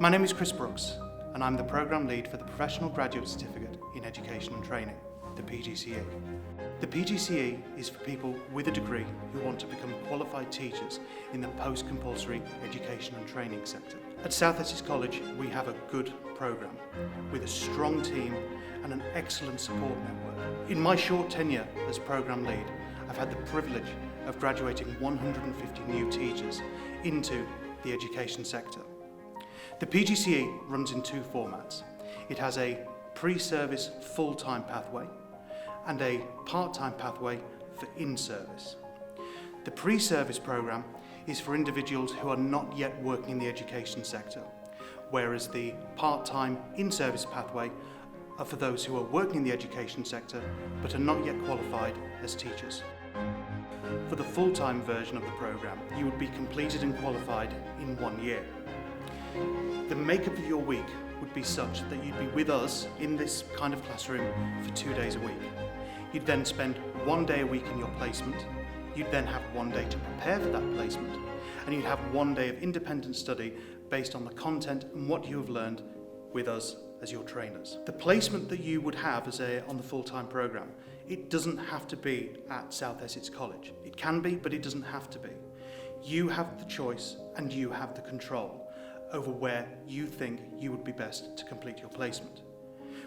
My name is Chris Brookes, and I'm the Programme Lead for the Professional Graduate Certificate in Education and Training, the PGCE. The PGCE is for people with a degree who want to become qualified teachers in the post-compulsory education and training sector. At South Essex College, we have a good programme with a strong team and an excellent support network. In my short tenure as Programme Lead, I've had the privilege of graduating 150 new teachers into the education sector. The PGCE runs in two formats. It has a pre-service full-time pathway and a part-time pathway for in-service. The pre-service programme is for individuals who are not yet working in the education sector, whereas the part-time in-service pathway are for those who are working in the education sector but are not yet qualified as teachers. For the full-time version of the programme, you would be completed and qualified in 1 year. The makeup of your week would be such that you'd be with us in this kind of classroom for 2 days a week. You'd then spend 1 day a week in your placement. You'd then have 1 day to prepare for that placement, and you'd have 1 day of independent study based on the content and what you have learned with us as your trainers. The placement that you would have on the full-time programme, it doesn't have to be at South Essex College. It can be, but it doesn't have to be. You have the choice and you have the control over where you think you would be best to complete your placement.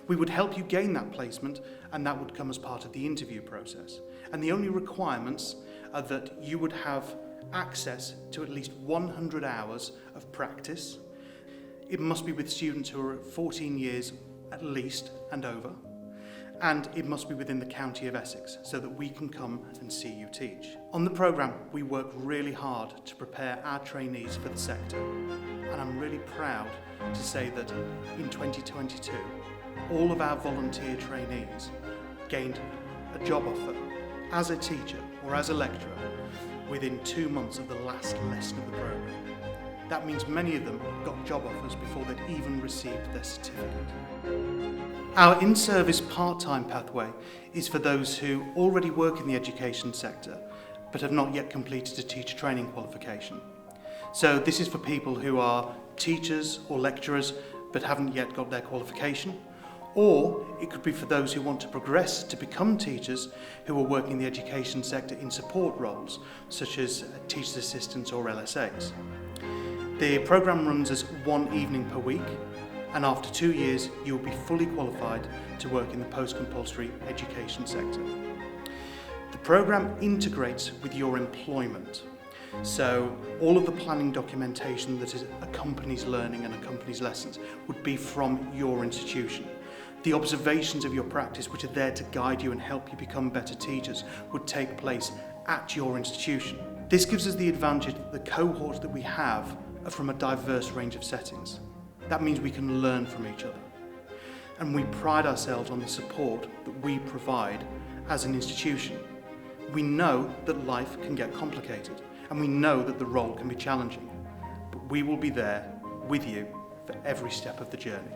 We would help you gain that placement, and that would come as part of the interview process. And the only requirements are that you would have access to at least 100 hours of practice. It must be with students who are 14 years at least and over, and it must be within the county of Essex so that we can come and see you teach. On the programme, we work really hard to prepare our trainees for the sector, and I'm really proud to say that in 2022, all of our volunteer trainees gained a job offer as a teacher or as a lecturer within 2 months of the last lesson of the programme. That means many of them got job offers before they'd even received their certificate. Our in-service part-time pathway is for those who already work in the education sector but have not yet completed a teacher training qualification. So this is for people who are teachers or lecturers but haven't yet got their qualification, or it could be for those who want to progress to become teachers who are working in the education sector in support roles such as teachers assistants or LSAs. The programme runs as 1 evening per week, and after 2 years you will be fully qualified to work in the post-compulsory education sector. The programme integrates with your employment, so all of the planning documentation that accompanies learning and accompanies lessons would be from your institution. The observations of your practice, which are there to guide you and help you become better teachers, would take place at your institution. This gives us the advantage that the cohorts that we have are from a diverse range of settings. That means we can learn from each other. And we pride ourselves on the support that we provide as an institution. We know that life can get complicated, and we know that the role can be challenging, but we will be there with you for every step of the journey.